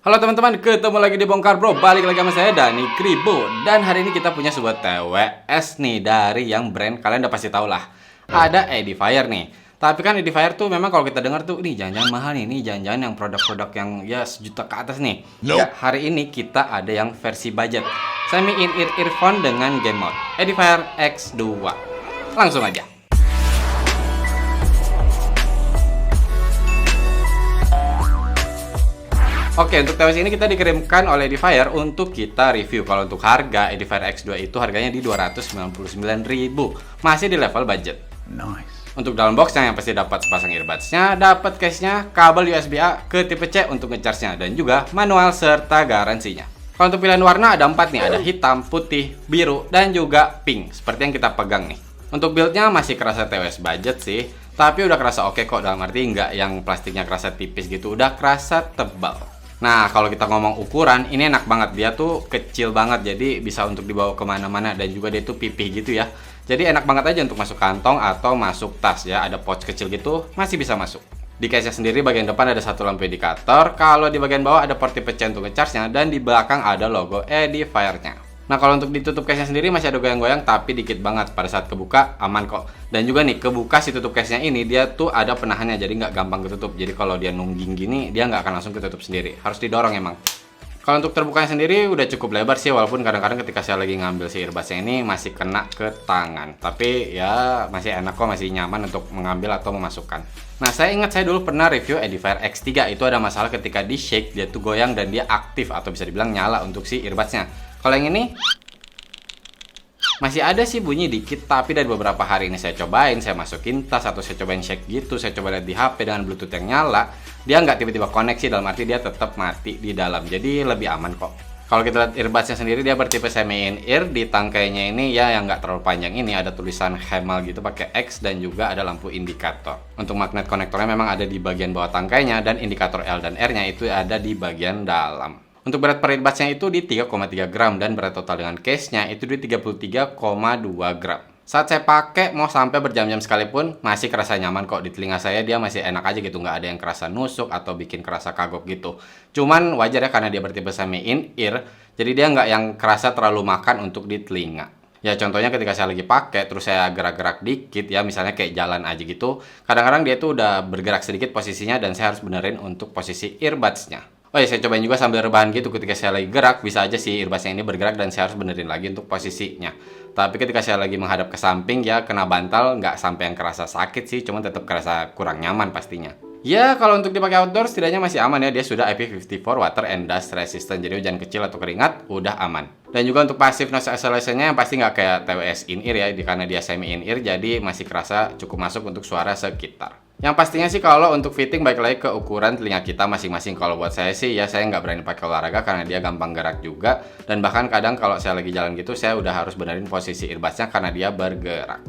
Halo teman-teman, ketemu lagi di Bongkar Bro. Balik lagi sama saya Dani Kribo. Dan hari ini kita punya sebuah TWS nih dari yang brand kalian udah pasti tahu lah. Ada Edifier nih. Tapi kan Edifier tuh memang kalau kita dengar tuh, nih jangan-jangan mahal nih, jangan-jangan yang produk-produk yang ya sejuta ke atas nih. Ya, hari ini kita ada yang versi budget. Semi in-ear earphone dengan game mode. Edifier X2. Langsung aja. Oke, untuk TWS ini kita dikirimkan oleh Edifier untuk kita review. Kalau untuk harga, Edifier X2 itu harganya di 299.000. Masih di level budget. Nice. Untuk dalam boxnya yang pasti dapat sepasang earbuds-nya, dapat case-nya, kabel USB-A ke tipe C untuk nge-charge-nya, dan juga manual serta garansinya. Kalau untuk pilihan warna ada 4 nih, ada hitam, putih, biru, dan juga pink, seperti yang kita pegang nih. Untuk build-nya masih kerasa TWS budget sih, tapi udah kerasa oke kok, dalam arti nggak yang plastiknya kerasa tipis gitu, udah kerasa tebal. Nah, kalau kita ngomong ukuran, ini enak banget. Dia tuh kecil banget, jadi bisa untuk dibawa kemana-mana. Dan juga dia tuh pipih gitu ya. Jadi enak banget aja untuk masuk kantong atau masuk tas ya. Ada pouch kecil gitu, masih bisa masuk. Di case-nya sendiri bagian depan ada satu lampu indikator. Kalau di bagian bawah ada port tipe C untuk nge-charge-nya. Dan di belakang ada logo Edifier-nya. Nah, kalau untuk ditutup case-nya sendiri masih ada goyang-goyang, tapi dikit banget. Pada saat kebuka, aman kok. Dan juga nih, kebuka si tutup case-nya ini, dia tuh ada penahannya, jadi nggak gampang ketutup. Jadi kalau dia nungging gini, dia nggak akan langsung ketutup sendiri. Harus didorong emang. Kalau untuk terbukanya sendiri udah cukup lebar sih, walaupun kadang-kadang ketika saya lagi ngambil si earbuds-nya ini masih kena ke tangan. Tapi ya masih enak kok, masih nyaman untuk mengambil atau memasukkan. Nah, saya ingat saya dulu pernah review Edifier X3. Itu ada masalah ketika di shake, dia tuh goyang dan dia aktif atau bisa dibilang nyala untuk si earbuds-nya. Kalau yang ini masih ada sih bunyi dikit, tapi dari beberapa hari ini saya cobain, saya masukin tas atau saya cobain shake gitu, saya coba lihat di HP dengan Bluetooth yang nyala, dia nggak tiba-tiba koneksi, dalam arti dia tetap mati di dalam, jadi lebih aman kok. Kalau kita lihat earbudsnya sendiri, dia bertipe semi in-ear. Di tangkainya ini ya yang nggak terlalu panjang ini ada tulisan Hemal gitu pakai X, dan juga ada lampu indikator. Untuk magnet konektornya memang ada di bagian bawah tangkainya, dan indikator L dan R-nya itu ada di bagian dalam. Untuk berat per earbuds-nya itu di 3,3 gram dan berat total dengan case-nya itu di 33,2 gram. Saat saya pakai mau sampai berjam-jam sekalipun masih kerasa nyaman kok. Di telinga saya dia masih enak aja gitu, nggak ada yang kerasa nusuk atau bikin kerasa kagok gitu. Cuman wajar ya karena dia bertipe semi in-ear, jadi dia nggak yang kerasa terlalu makan untuk di telinga. Ya contohnya ketika saya lagi pakai terus saya gerak-gerak dikit ya, misalnya kayak jalan aja gitu, kadang-kadang dia tuh udah bergerak sedikit posisinya dan saya harus benerin untuk posisi earbuds-nya. Oh ya, saya cobain juga sambil rebahan gitu. Ketika saya lagi gerak, bisa aja si earbuds-nya ini bergerak dan saya harus benerin lagi untuk posisinya. Tapi ketika saya lagi menghadap ke samping, ya kena bantal, nggak sampai yang kerasa sakit sih, cuman tetap kerasa kurang nyaman pastinya. Ya, kalau untuk dipakai outdoor setidaknya masih aman ya. Dia sudah IP54 water and dust resistant, jadi hujan kecil atau keringat udah aman. Dan juga untuk passive noise isolation-nya yang pasti nggak kayak TWS in-ear ya, karena dia semi in-ear, jadi masih kerasa cukup masuk untuk suara sekitar. Yang pastinya sih kalau untuk fitting baik lagi ke ukuran telinga kita masing-masing. Kalau buat saya sih ya saya nggak berani pakai olahraga karena dia gampang gerak juga. Dan bahkan kadang kalau saya lagi jalan gitu saya udah harus benerin posisi earbuds-nya karena dia bergerak.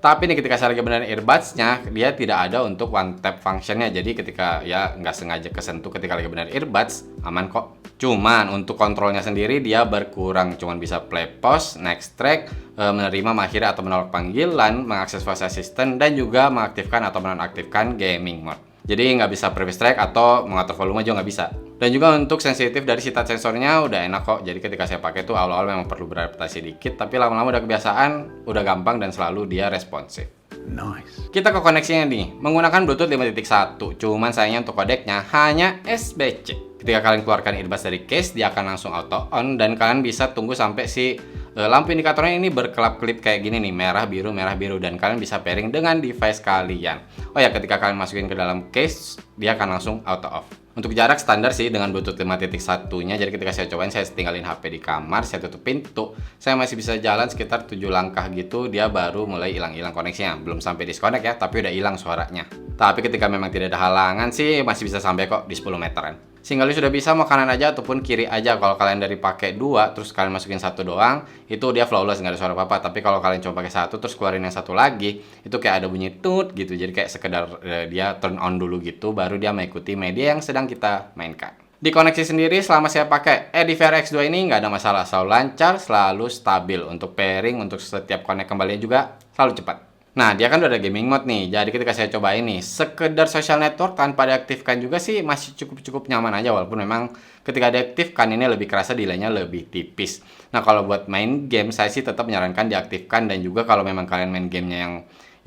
Tapi nih ketika saya lagi benerin earbuds-nya, dia tidak ada untuk one tap function-nya. Jadi ketika ya nggak sengaja kesentuh ketika lagi benerin earbuds, aman kok. Cuman untuk kontrolnya sendiri dia berkurang. Cuman bisa play, pause, next track, menerima, mengakhiri atau menolak panggilan, mengakses voice assistant, dan juga mengaktifkan atau menonaktifkan gaming mode. Jadi nggak bisa previous track atau mengatur volume juga nggak bisa. Dan juga untuk sensitif dari si touch sensornya udah enak kok. Jadi ketika saya pakai tuh awal-awal memang perlu beradaptasi dikit, tapi lama-lama udah kebiasaan, udah gampang dan selalu dia responsif. Nice. Kita ke koneksinya nih, menggunakan Bluetooth 5.1, cuman sayangnya untuk kodeknya hanya SBC. Ketika kalian keluarkan earbuds dari case, dia akan langsung auto on dan kalian bisa tunggu sampai si lampu indikatornya ini berkelap-kelip kayak gini nih, merah biru, dan kalian bisa pairing dengan device kalian. Oh ya, ketika kalian masukin ke dalam case, dia akan langsung auto off. Untuk jarak standar sih dengan Bluetooth 5.1-nya, jadi ketika saya cobain, saya tinggalin HP di kamar, saya tutup pintu, saya masih bisa jalan sekitar 7 langkah gitu, dia baru mulai hilang-hilang koneksinya. Belum sampai disconnect ya, tapi udah hilang suaranya. Tapi ketika memang tidak ada halangan sih, masih bisa sampai kok di 10 meteran. Single sudah bisa mau kanan aja ataupun kiri aja. Kalau kalian dari pakai dua terus kalian masukin satu doang, itu dia flawless, nggak ada suara apa-apa. Tapi kalau kalian coba pakai satu terus keluarin yang satu lagi, itu kayak ada bunyi tut gitu. Jadi kayak sekedar dia turn on dulu gitu, baru dia mengikuti media yang sedang kita mainkan. Di koneksi sendiri selama saya pakai Edifier X2 ini nggak ada masalah, selalu lancar, selalu stabil. Untuk pairing, untuk setiap connect kembalinya juga selalu cepat. Nah, dia kan udah ada gaming mode nih. Jadi ketika saya coba ini, sekedar social network tanpa diaktifkan juga sih masih cukup nyaman aja, walaupun memang ketika diaktifkan ini lebih kerasa delaynya lebih tipis. Nah, kalau buat main game saya sih tetap menyarankan diaktifkan, dan juga kalau memang kalian main gamenya yang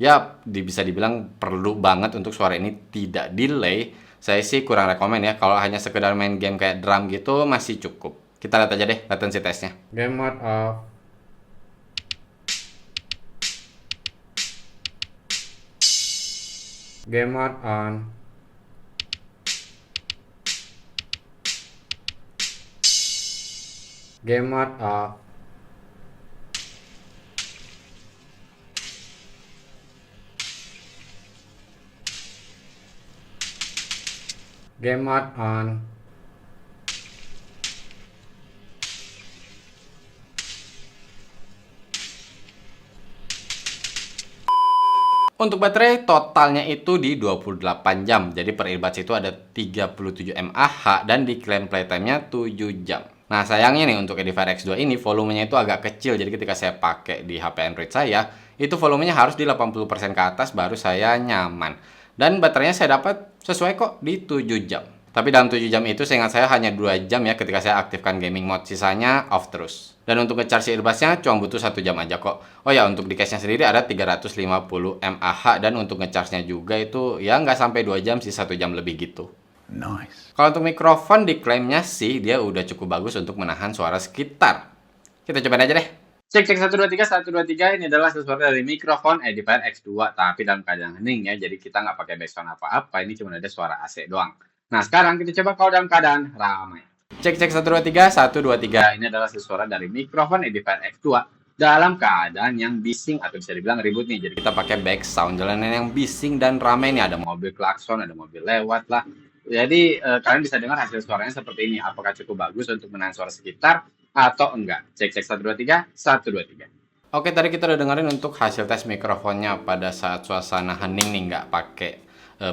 ya bisa dibilang perlu banget untuk suara ini tidak delay, saya sih kurang rekomen ya. Kalau hanya sekedar main game kayak drum gitu masih cukup. Kita lihat aja deh latency testnya. Game mode off. Game mode on. Game mode off. Game mode on. Untuk baterai totalnya itu di 28 jam. Jadi per earbuds itu ada 37 mAh dan diklaim playtime-nya 7 jam. Nah, sayangnya nih untuk Edifier X2 ini volumenya itu agak kecil. Jadi ketika saya pakai di HP Android saya, itu volumenya harus di 80% ke atas baru saya nyaman. Dan baterainya saya dapat sesuai kok di 7 jam. Tapi dalam 7 jam itu seingat saya hanya 2 jam ya ketika saya aktifkan gaming mode, sisanya off terus. Dan untuk nge-charge earbudsnya cuma butuh 1 jam aja kok. Oh ya, untuk di case-nya sendiri ada 350 mAh, dan untuk nge-charge-nya juga itu ya nggak sampai 2 jam sih, 1 jam lebih gitu. Nice. Kalau untuk mikrofon diklaimnya sih dia udah cukup bagus untuk menahan suara sekitar. Kita cobain aja deh. Cek 123 ini adalah suara dari mikrofon Edifier X2, tapi dalam keadaan hening ya, jadi kita nggak pakai background apa-apa, ini cuma ada suara AC doang. Nah, sekarang kita coba kalau dalam keadaan ramai. Cek 123 ini adalah suara dari mikrofon Edifier X2 dalam keadaan yang bising atau bisa dibilang ribut nih. Jadi kita pakai back sound jalanan yang bising dan ramai nih, ada mobil klakson, ada mobil lewat lah. Jadi kalian bisa dengar hasil suaranya seperti ini. Apakah cukup bagus untuk menahan suara sekitar atau enggak? Cek 123. Oke, tadi kita udah dengerin untuk hasil tes mikrofonnya pada saat suasana hening nih, nggak pakai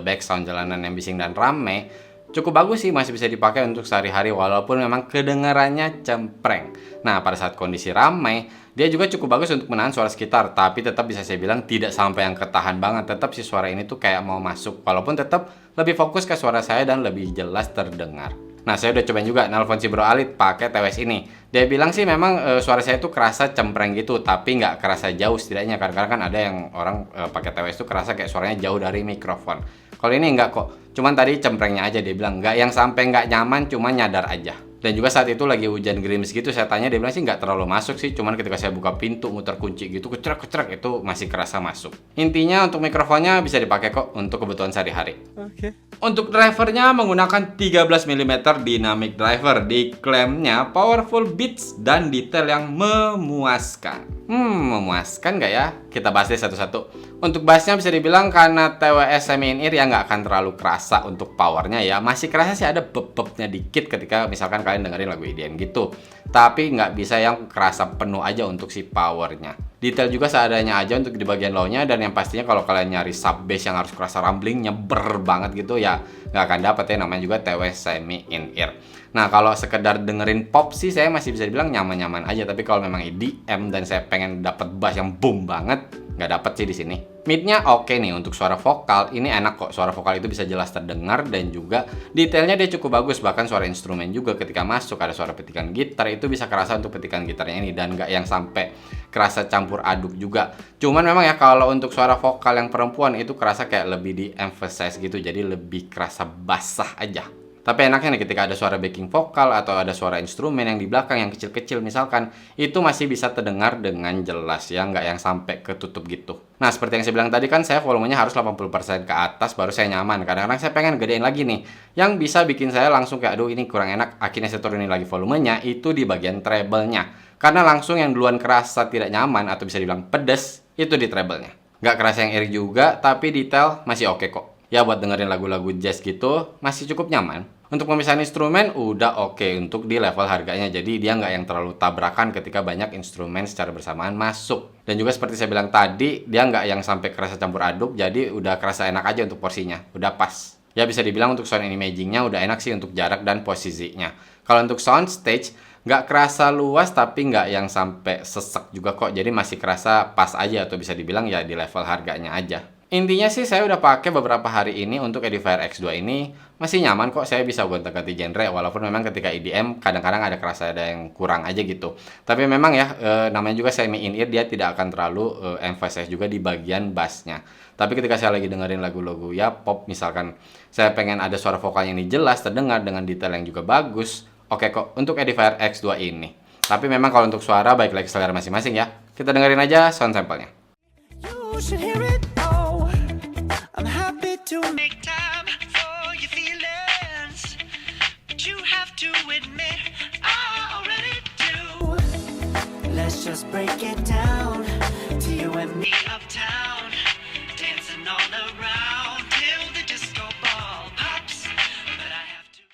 back sound jalanan yang bising dan rame. Cukup bagus sih, masih bisa dipakai untuk sehari-hari walaupun memang kedengarannya cempreng. Nah, pada saat kondisi ramai, dia juga cukup bagus untuk menahan suara sekitar, tapi tetap bisa saya bilang tidak sampai yang ketahan banget. Tetap si suara ini tuh kayak mau masuk, walaupun tetap lebih fokus ke suara saya dan lebih jelas terdengar. Nah, saya udah cobain juga nelpon si Bro Alit pakai TWS ini. Dia bilang sih memang suara saya tuh kerasa cempreng gitu, tapi nggak kerasa jauh setidaknya. Karena kan ada yang orang pakai TWS tuh kerasa kayak suaranya jauh dari mikrofon. Kalau ini enggak kok, cuman tadi cemprengnya aja, dia bilang nggak yang sampai nggak nyaman, cuma nyadar aja. Dan juga saat itu lagi hujan gerimis gitu, saya tanya, dia bilang sih nggak terlalu masuk sih, cuman ketika saya buka pintu muter kunci gitu, kecrek itu masih kerasa masuk. Intinya untuk mikrofonnya bisa dipakai kok untuk kebutuhan sehari-hari. Oke. Untuk drivernya menggunakan 13 mm dynamic driver, diklaimnya powerful beats dan detail yang memuaskan. Memuaskan nggak ya? Kita bahas deh satu-satu. Untuk bassnya bisa dibilang karena TWS semi in-ear ya nggak akan terlalu kerasa untuk powernya ya. Masih kerasa sih ada beb-bebnya dikit ketika misalkan kalian dengerin lagu EDM gitu. Tapi nggak bisa yang kerasa penuh aja untuk si powernya. Detail juga seadanya aja untuk di bagian low-nya, dan yang pastinya kalau kalian nyari sub bass yang harus kerasa rumbling, nyeber banget gitu ya nggak akan dapat ya, namanya juga TWS semi in-ear. Nah, kalau sekedar dengerin pop sih saya masih bisa dibilang nyaman-nyaman aja, tapi kalau memang EDM dan saya pengen dapat bass yang boom banget, nggak dapet sih di sini. Mid-nya oke nih, untuk suara vokal ini enak kok, suara vokal itu bisa jelas terdengar dan juga detailnya dia cukup bagus, bahkan suara instrumen juga ketika masuk ada suara petikan gitar itu bisa kerasa untuk petikan gitarnya ini, dan nggak yang sampai kerasa campur aduk juga. Cuman memang ya kalau untuk suara vokal yang perempuan itu kerasa kayak lebih di emphasize gitu, jadi lebih kerasa basah aja. Tapi enaknya nih ketika ada suara backing vokal atau ada suara instrumen yang di belakang yang kecil-kecil misalkan, itu masih bisa terdengar dengan jelas ya, nggak yang sampai ketutup gitu. Nah, seperti yang saya bilang tadi kan, saya volumenya harus 80% ke atas baru saya nyaman. Kadang-kadang saya pengen gedein lagi nih, yang bisa bikin saya langsung kayak aduh ini kurang enak, akhirnya saya turunin lagi volumenya, itu di bagian treble-nya. Karena langsung yang duluan kerasa tidak nyaman atau bisa dibilang pedes, itu di treble-nya. Nggak kerasa yang iri juga, tapi detail masih oke kok. Ya buat dengerin lagu-lagu jazz gitu masih cukup nyaman. Untuk pemisahan instrumen udah oke untuk di level harganya, jadi dia nggak yang terlalu tabrakan ketika banyak instrumen secara bersamaan masuk. Dan juga seperti saya bilang tadi, dia nggak yang sampai kerasa campur aduk, jadi udah kerasa enak aja untuk porsinya, udah pas. Ya bisa dibilang untuk sound imagingnya udah enak sih untuk jarak dan posisinya. Kalau untuk sound stage nggak kerasa luas tapi nggak yang sampai sesek juga kok. Jadi masih kerasa pas aja atau bisa dibilang ya di level harganya aja. Intinya sih saya udah pakai beberapa hari ini untuk Edifier X2 ini masih nyaman kok, saya bisa gonta-ganti genre walaupun memang ketika EDM kadang-kadang ada yang kurang aja gitu. Tapi memang ya namanya juga semi in ear, dia tidak akan terlalu emphasize juga di bagian bassnya. Tapi ketika saya lagi dengerin lagu-lagu ya pop misalkan saya pengen ada suara vokalnya ini jelas terdengar dengan detail yang juga bagus, oke kok untuk Edifier X2 ini. Tapi memang kalau untuk suara baik lagi selera masing-masing ya. Kita dengerin aja sound sample-nya. You should hear it all. I'm happy to make time for your feelings, but you have to admit I already do. Let's just break it down to you and me uptown, dancing all around till the disco ball pops. But I have to.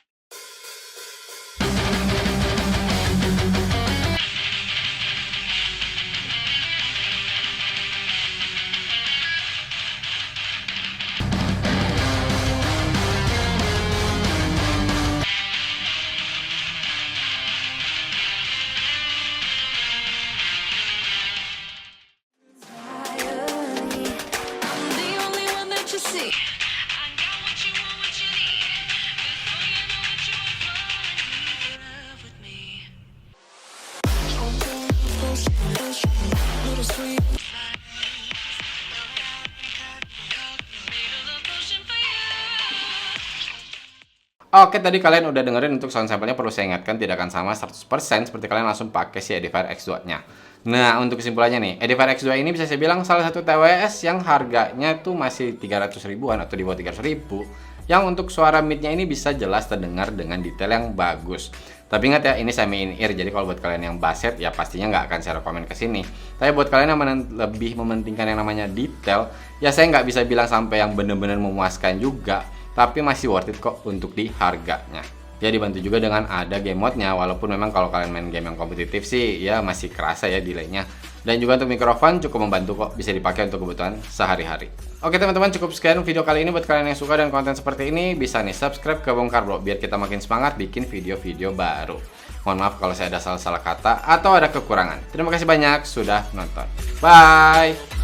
I'm the only one that you see. I got what you want, what you need. Before you know it, you are falling in love with me. Little sweet. Made a love potion for you. Oke, tadi kalian udah dengerin untuk sound sample-nya, perlu saya ingatkan tidak akan sama 100% seperti kalian langsung pakai si Edifier X2-nya. Nah, untuk kesimpulannya nih, Edifier X2 ini bisa saya bilang salah satu TWS yang harganya tuh masih 300 ribuan atau di bawah 300 ribu. Yang untuk suara mid-nya ini bisa jelas terdengar dengan detail yang bagus. Tapi ingat ya, ini semi in ear, jadi kalau buat kalian yang baset ya pastinya nggak akan saya rekomen ke sini. Tapi buat kalian yang lebih mementingkan yang namanya detail, ya saya nggak bisa bilang sampai yang bener-bener memuaskan juga. Tapi masih worth it kok untuk di harganya. Ya dibantu juga dengan ada game mode-nya, walaupun memang kalau kalian main game yang kompetitif sih ya masih kerasa ya delay-nya. Dan juga untuk mikrofon cukup membantu kok, bisa dipakai untuk kebutuhan sehari-hari. Oke teman-teman, cukup sekian video kali ini. Buat kalian yang suka dan konten seperti ini, bisa nih subscribe ke Bongkar Bro biar kita makin semangat bikin video-video baru. Mohon maaf kalau saya ada salah-salah kata atau ada kekurangan. Terima kasih banyak sudah nonton. Bye.